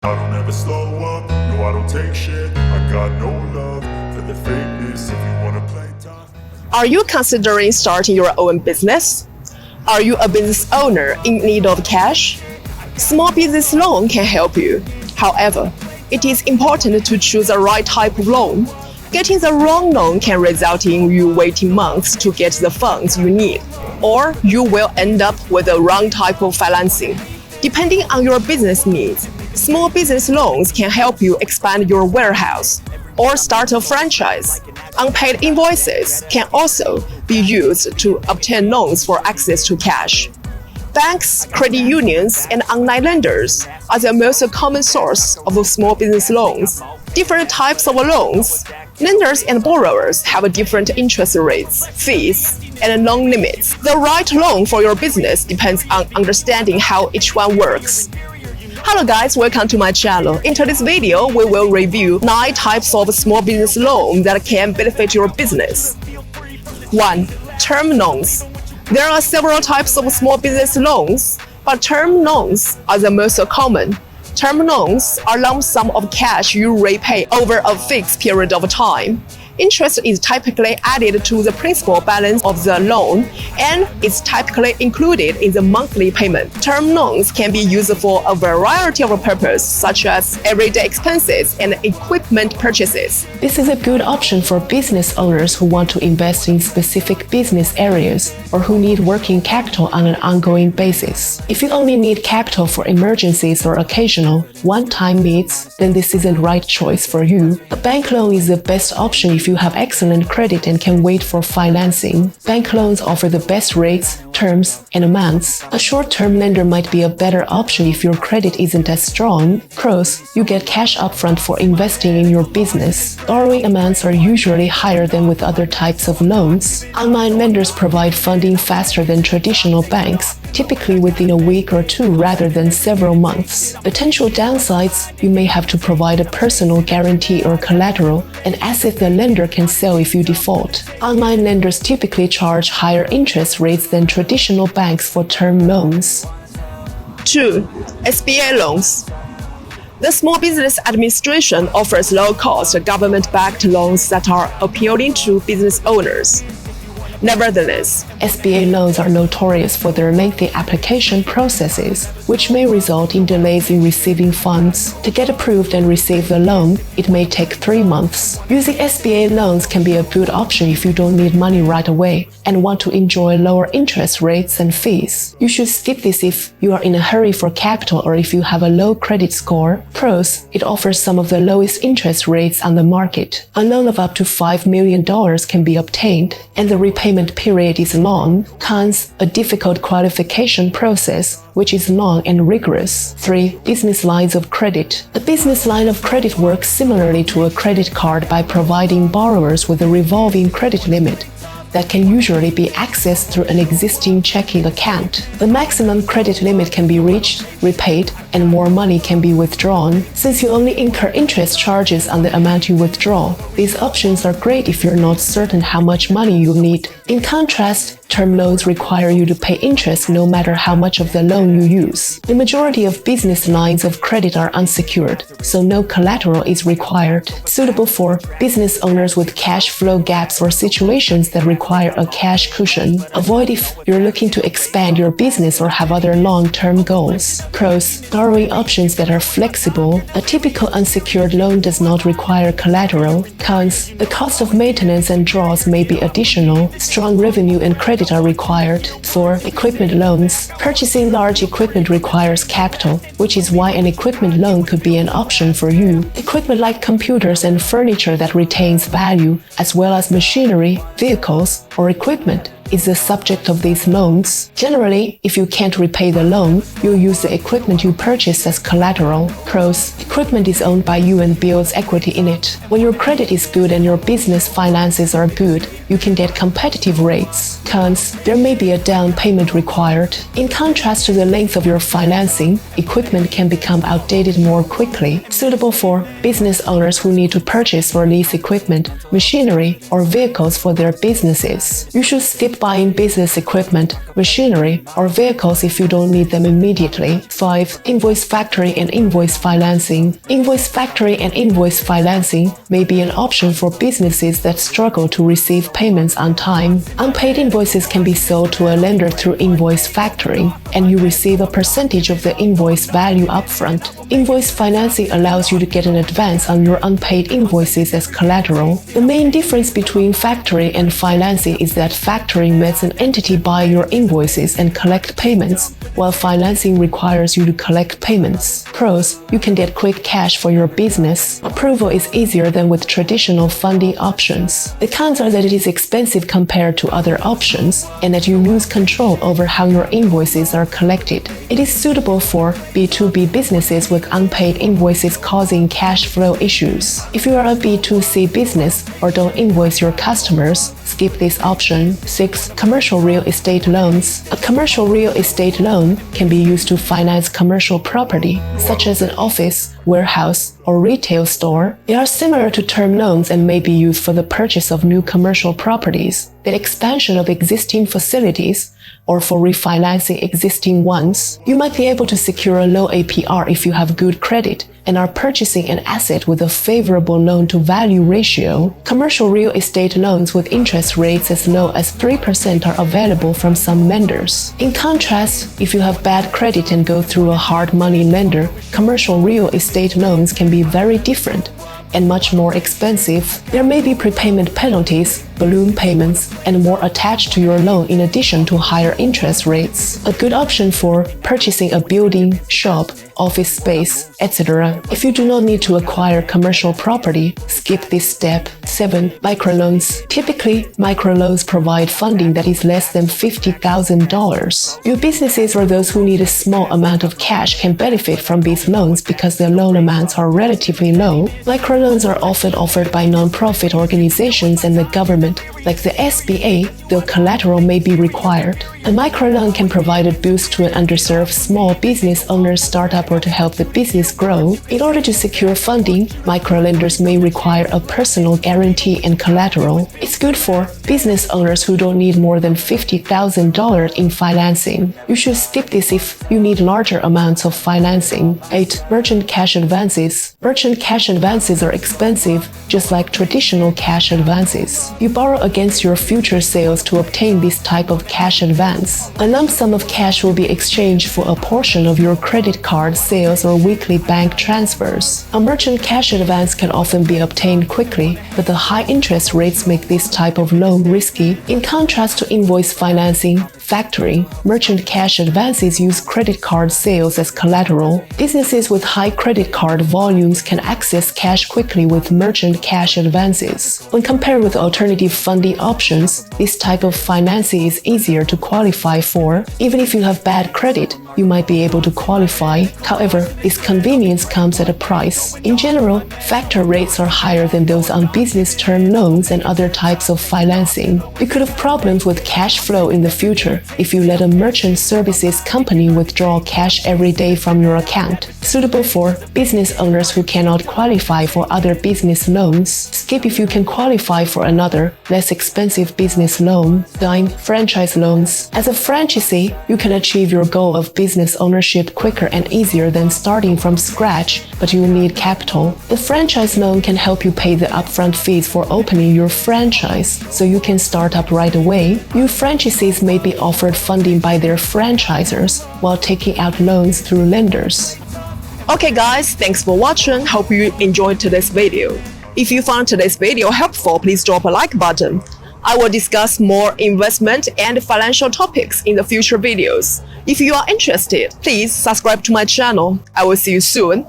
I don't ever slow up, no I don't take shit. I got no love for the fakeness. If you wanna play tough. Are you considering starting your own business? Are you a business owner in need of cash? Small business loan can help you. However, it is important to choose the right type of loan. Getting the wrong loan can result in you waiting months to get the funds you need, or you will end up with the wrong type of financing. Depending on your business needs, small business loans can help you expand your warehouse or start a franchise. Unpaid invoices can also be used to obtain loans for access to cash. Banks, credit unions, and online lenders are the most common source of small business loans. Different types of loans. Lenders and borrowers have different interest rates, fees, and loan limits. The right loan for your business depends on understanding how each one works. Hello guys, welcome to my channel. In today's video, we will review 9 types of small business loans that can benefit your business. 1. Term loans. There are several types of small business loans, but term loans are the most common. Term loans are lump sum of cash you repay over a fixed period of time. Interest is typically added to the principal balance of the loan and is typically included in the monthly payment. Term loans can be used for a variety of purposes, such as everyday expenses and equipment purchases. This is a good option for business owners who want to invest in specific business areas or who need working capital on an ongoing basis. If you only need capital for emergencies or occasional, one-time needs, then this isn't the right choice for you. A bank loan is the best option if you have excellent credit and can wait for financing. Bank loans offer the best rates, terms, and amounts. A short-term lender might be a better option if your credit isn't as strong. Pros: you get cash upfront for investing in your business. Borrowing amounts are usually higher than with other types of loans. Online lenders provide funding faster than traditional banks, typically within a week or two rather than several months. Potential downsides: you may have to provide a personal guarantee or collateral, an asset the lender can sell if you default. Online lenders typically charge higher interest rates than traditional banks for term loans. 2. SBA Loans. The Small Business Administration offers low-cost government-backed loans that are appealing to business owners. Nevertheless, SBA loans are notorious for their lengthy application processes, which may result in delays in receiving funds. To get approved and receive the loan, it may take 3 months. Using SBA loans can be a good option if you don't need money right away and want to enjoy lower interest rates and fees. You should skip this if you are in a hurry for capital or if you have a low credit score. Pros: it offers some of the lowest interest rates on the market. A loan of up to $5 million can be obtained, and the repayment period is long. Cons: a difficult qualification process, which is long and rigorous. 3. Business lines of credit. A business line of credit works similarly to a credit card by providing borrowers with a revolving credit limit that can usually be accessed through an existing checking account. The maximum credit limit can be reached, repaid, and more money can be withdrawn. Since you only incur interest charges on the amount you withdraw, these options are great if you're not certain how much money you need. In contrast, term loans require you to pay interest no matter how much of the loan you use. The majority of business lines of credit are unsecured, so no collateral is required. Suitable for business owners with cash flow gaps or situations that require a cash cushion. Avoid if you're looking to expand your business or have other long-term goals. Pros: borrowing options that are flexible. A typical unsecured loan does not require collateral. Cons: the cost of maintenance and draws may be additional. Strong revenue and credit are required. 4. Equipment loans. Purchasing large equipment requires capital, which is why an equipment loan could be an option for you. Equipment like computers and furniture that retains value, as well as machinery, vehicles, or equipment, is the subject of these loans. Generally, if you can't repay the loan, you'll use the equipment you purchased as collateral. Pros: equipment is owned by you and builds equity in it. When your credit is good and your business finances are good, you can get competitive rates. Cons: there may be a down payment required. In contrast to the length of your financing, equipment can become outdated more quickly. Suitable for business owners who need to purchase or lease equipment, machinery, or vehicles for their businesses. You should skip avoid buying business equipment, machinery, or vehicles if you don't need them immediately. 5. Invoice factoring and invoice financing. Invoice factoring and invoice financing may be an option for businesses that struggle to receive payments on time. Unpaid invoices can be sold to a lender through invoice factoring, and you receive a percentage of the invoice value upfront. Invoice financing allows you to get an advance on your unpaid invoices as collateral. The main difference between factoring and financing is that factoring lets an entity buy your invoices and collect payments, while financing requires you to collect payments. Pros: you can get quick cash for your business. Approval is easier than with traditional funding options. The cons are that it is expensive compared to other options, and that you lose control over how your invoices are collected. It is suitable for B2B businesses with unpaid invoices causing cash flow issues. If you are a B2C business or don't invoice your customers, skip this option. 6. Commercial real estate loans. A commercial real estate loan can be used to finance commercial property, such as an office, warehouse, or retail store. They are similar to term loans and may be used for the purchase of new commercial properties, the expansion of existing facilities, or for refinancing existing ones. You might be able to secure a low APR if you have good credit and are purchasing an asset with a favorable loan-to-value ratio. Commercial real estate loans with interest rates as low as 3% are available from some lenders. In contrast, if you have bad credit and go through a hard money lender, commercial real estate loans can be very different and much more expensive. There may be prepayment penalties, balloon payments, and more attached to your loan in addition to higher interest rates. A good option for purchasing a building, shop, office space, etc. If you do not need to acquire commercial property, skip this step. 7. Microloans. Typically, microloans provide funding that is less than $50,000. Your businesses or those who need a small amount of cash can benefit from these loans because their loan amounts are relatively low. Microloans are often offered by non-profit organizations and the government, like the SBA, though collateral may be required. A microloan can provide a boost to an underserved small business owner's startup or to help the business grow. In order to secure funding, microlenders may require a personal guarantee and collateral. It's good for business owners who don't need more than $50,000 in financing. You should skip this if you need larger amounts of financing. 8. Merchant cash advances. Merchant cash advances are expensive, just like traditional cash advances. You borrow against your future sales to obtain this type of cash advance. A lump sum of cash will be exchanged for a portion of your credit card sales or weekly bank transfers. A merchant cash advance can often be obtained quickly, but the high interest rates make this type of loan risky. In contrast to invoice financing, factoring, merchant cash advances use credit card sales as collateral. Businesses with high credit card volumes can access cash quickly with merchant cash advances. When compared with alternative funding options, this type of financing is easier to qualify for. Even if you have bad credit, you might be able to qualify. However, this convenience comes at a price. In general, factor rates are higher than those on business term loans and other types of financing. You could have problems with cash flow in the future if you let a merchant services company withdraw cash every day from your account. Suitable for business owners who cannot qualify for other business loans. Skip if you can qualify for another, less expensive business loan. 9. Franchise loans. As a franchisee, you can achieve your goal of business ownership quicker and easier than starting from scratch, but you will need capital. The franchise loan can help you pay the upfront fees for opening your franchise, so you can start up right away. New franchisees may be offered funding by their franchisors while taking out loans through lenders. Okay guys, thanks for watching. Hope you enjoyed today's video. If you found today's video helpful, please drop a like button. I will discuss more investment and financial topics in the future videos. If you are interested, please subscribe to my channel. I will see you soon.